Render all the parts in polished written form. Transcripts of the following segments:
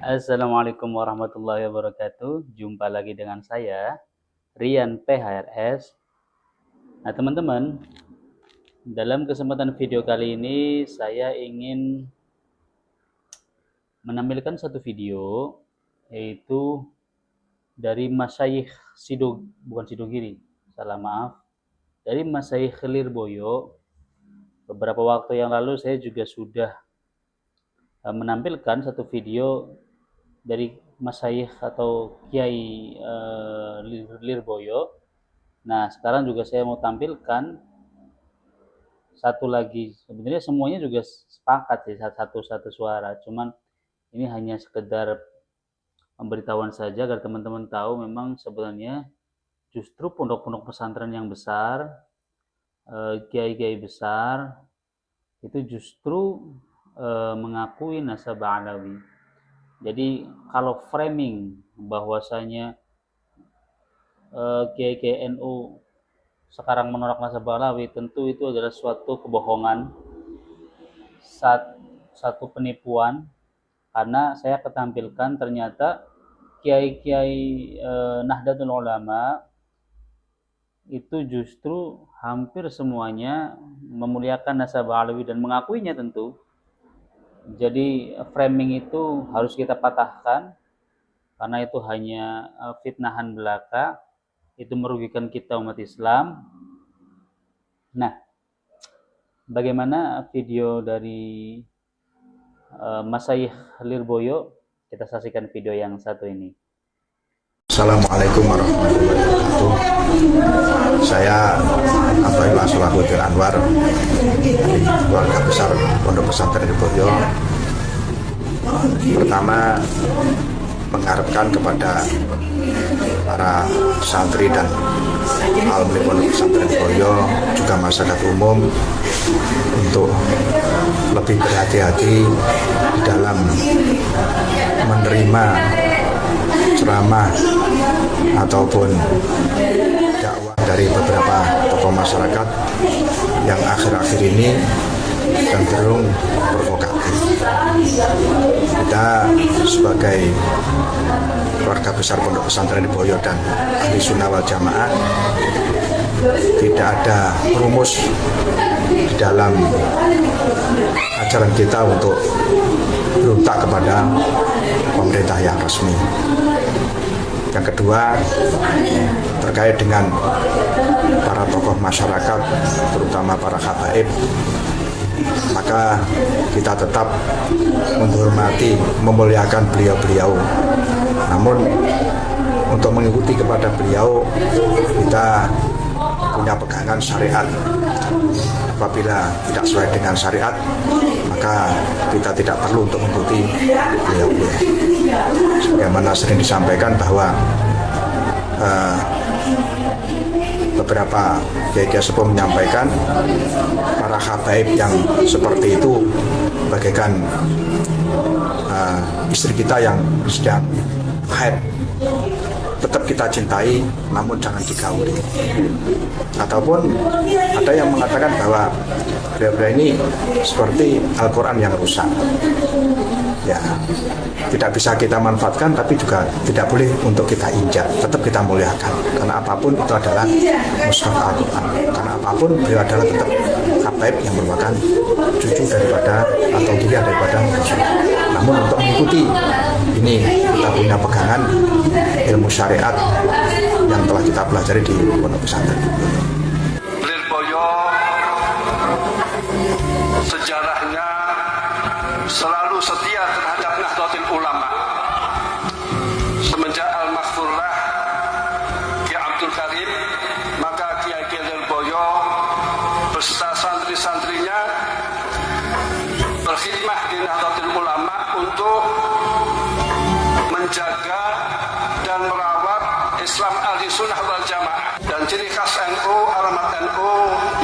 Assalamualaikum warahmatullahi wabarakatuh. Jumpa lagi dengan saya, Rian PHRS. Nah, teman-teman, dalam kesempatan video kali ini saya ingin menampilkan satu video, yaitu dari Masyayikh Sidogiri, salah maaf, dari Masyayikh Lirboyo. Beberapa waktu yang lalu saya juga sudah menampilkan satu video dari Masyayikh atau Kiai Lirboyo. Nah, sekarang juga saya mau tampilkan satu lagi. Sebenarnya semuanya juga sepakat sih, satu suara. Cuman ini hanya sekedar pemberitahuan saja agar teman-teman tahu memang sebenarnya justru pondok-pondok pesantren yang besar, kiai-kiai besar itu justru mengakui nasabah alawi. Jadi kalau framing bahwasanya kiai-kiai NU sekarang menolak nasabah alawi, tentu itu adalah suatu kebohongan, satu penipuan, karena saya ketampilkan ternyata kiai-kiai Nahdlatul Ulama itu justru hampir semuanya memuliakan nasabah alawi dan mengakuinya tentu. Jadi framing itu harus kita patahkan, karena itu hanya fitnahan belaka, itu merugikan kita umat Islam. Nah, bagaimana video dari Masyayikh Lirboyo? Kita saksikan video yang satu ini. Assalamualaikum warahmatullahi wabarakatuh. Saya Abdullah Solahuddin Anwar dari keluarga besar Pondok Pesantren Lirboyo. Pertama, mengharapkan kepada para santri dan alumni Pondok Pesantren Lirboyo, juga masyarakat umum, untuk lebih berhati-hati dalam menerima ceramah ataupun dakwah dari beberapa tokoh masyarakat yang akhir-akhir ini cenderung provokatif. Kita sebagai keluarga besar Pondok Pesantren Lirboyo dan Ahli Sunnah wal Jamaah tidak ada rumus di dalam ajaran kita untuk berontak kepada pemerintah yang resmi. Yang kedua, terkait dengan para tokoh masyarakat, terutama para habaib, maka kita tetap menghormati, memuliakan beliau-beliau. Namun untuk mengikuti kepada beliau, kita punya pegangan syariat. Apabila tidak sesuai dengan syariat, maka kita tidak perlu untuk mengikuti beliau-beliau. Sebagaimana sering disampaikan bahwa beberapa kiai-kiai sepuh menyampaikan para habaib yang seperti itu bagaikan istri kita yang sedang haid. Tetap kita cintai, namun jangan digauli. Ataupun ada yang mengatakan bahwa beliau-beliau ini seperti Al-Quran yang rusak. Ya, tidak bisa kita manfaatkan, tapi juga tidak boleh untuk kita injak. Tetap kita muliakan, karena apapun itu adalah mushaf Al-Quran. Karena apapun beliau adalah tetap habaib yang merupakan cucu daripada atau dia daripada Rasul. Namun untuk mengikuti ini, kita punya pegangan ilmu syariat yang telah kita pelajari di Pondok Pesantren Lirboyo. Sejarahnya selalu setia terhadap Nahdlatul Ulama. Semenjak Al-Maghfurlah Kiai Abdul Karim, maka Kiai Lirboyo beserta santri-santrinya berkhidmah di Nahdlatul Ulama untuk menjaga dan merawat Islam Ahli Sunnah wal Jamaah. Dan ciri khas NU, alamat NU,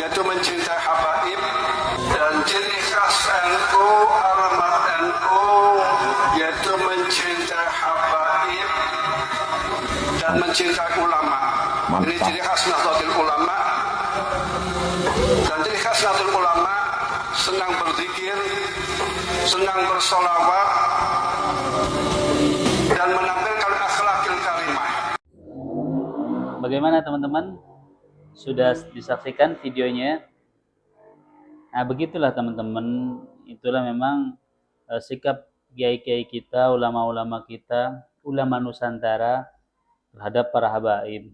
yaitu mencintai habaib. Dan ciri khas NU, alamat NU, yaitu mencintai habaib dan mencintai ulama. Ini ciri khas Nahdlatul Ulama. Dan ciri khas Nahdlatul Ulama senang berzikir, senang bersolawat, bagaimana teman-teman? Sudah disaksikan videonya? Nah, begitulah teman-teman. Itulah memang sikap kiai-kiai kita, ulama-ulama kita, ulama Nusantara terhadap para habaib.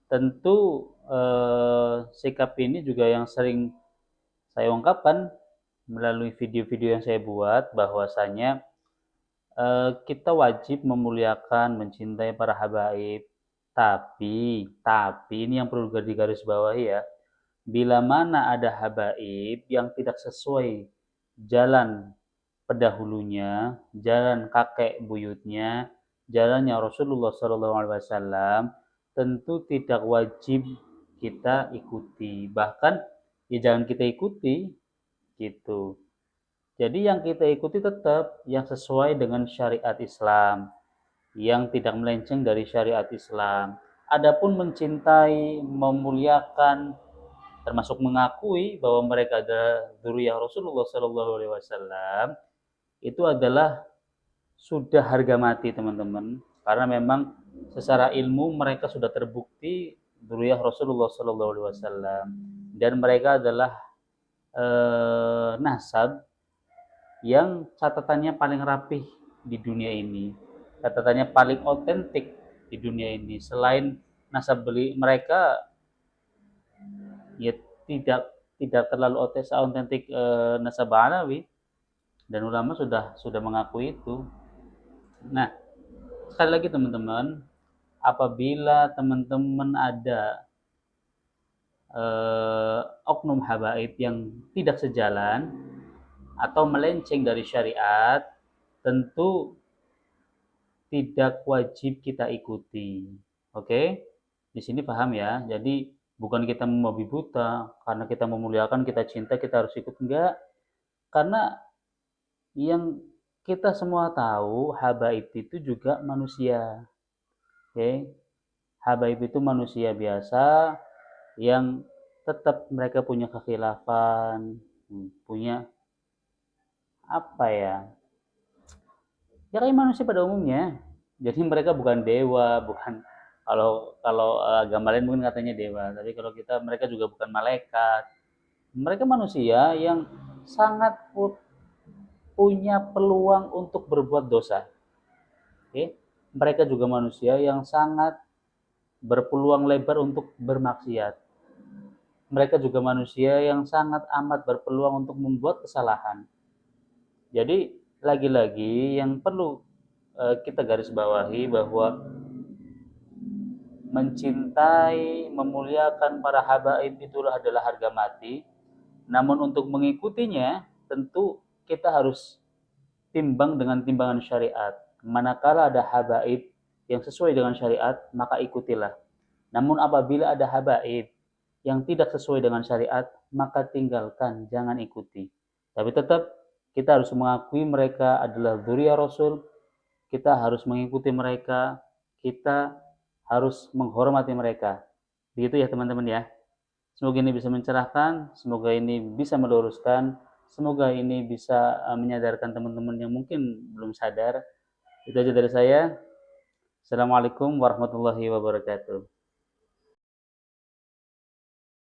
Tentu sikap ini juga yang sering saya ungkapkan melalui video-video yang saya buat, bahwasanya kita wajib memuliakan, mencintai para habaib. Tapi ini yang perlu digarisbawahi ya. Bila mana ada habaib yang tidak sesuai jalan pendahulunya, jalan kakek buyutnya, jalannya Rasulullah SAW, tentu tidak wajib kita ikuti. Bahkan ya jangan kita ikuti gitu. Jadi yang kita ikuti tetap yang sesuai dengan syariat Islam, yang tidak melenceng dari syariat Islam. Adapun mencintai, memuliakan, termasuk mengakui bahwa mereka adalah dzurriyyah Rasulullah SAW, itu adalah sudah harga mati teman-teman, karena memang secara ilmu mereka sudah terbukti dzurriyyah Rasulullah SAW, dan mereka adalah nasab yang catatannya paling rapih di dunia ini, catatannya paling otentik di dunia ini. Selain nasab beli mereka ya tidak terlalu otentik nasab Alawi, dan ulama sudah mengakui itu. Nah, sekali lagi teman-teman, apabila teman-teman ada oknum habaib yang tidak sejalan atau melenceng dari syariat, tentu tidak wajib kita ikuti. Oke? Di sini paham ya. Jadi bukan kita membabi buta karena kita memuliakan, kita cinta, kita harus ikut, enggak. Karena yang kita semua tahu, habaib itu juga manusia. Oke? Habaib itu manusia biasa yang tetap mereka punya kekhilafan, punya apa ya? Ya kayak manusia pada umumnya. Jadi mereka bukan dewa, bukan, kalau agama lain mungkin katanya dewa, tapi kalau kita, mereka juga bukan malaikat. Mereka manusia yang sangat punya peluang untuk berbuat dosa. Oke? Mereka juga manusia yang sangat berpeluang lebar untuk bermaksiat. Mereka juga manusia yang sangat amat berpeluang untuk membuat kesalahan. Jadi lagi-lagi yang perlu kita garis bawahi bahwa mencintai, memuliakan para habaib itulah adalah harga mati. Namun untuk mengikutinya tentu kita harus timbang dengan timbangan syariat. Manakala ada habaib yang sesuai dengan syariat, maka ikutilah. Namun apabila ada habaib yang tidak sesuai dengan syariat, maka tinggalkan, jangan ikuti. Tapi tetap kita harus mengakui mereka adalah dzurriyyah Rasul, kita harus mengikuti mereka, kita harus menghormati mereka. Begitu ya teman-teman ya. Semoga ini bisa mencerahkan, semoga ini bisa meluruskan, semoga ini bisa menyadarkan teman-teman yang mungkin belum sadar. Itu aja dari saya. Assalamualaikum warahmatullahi wabarakatuh.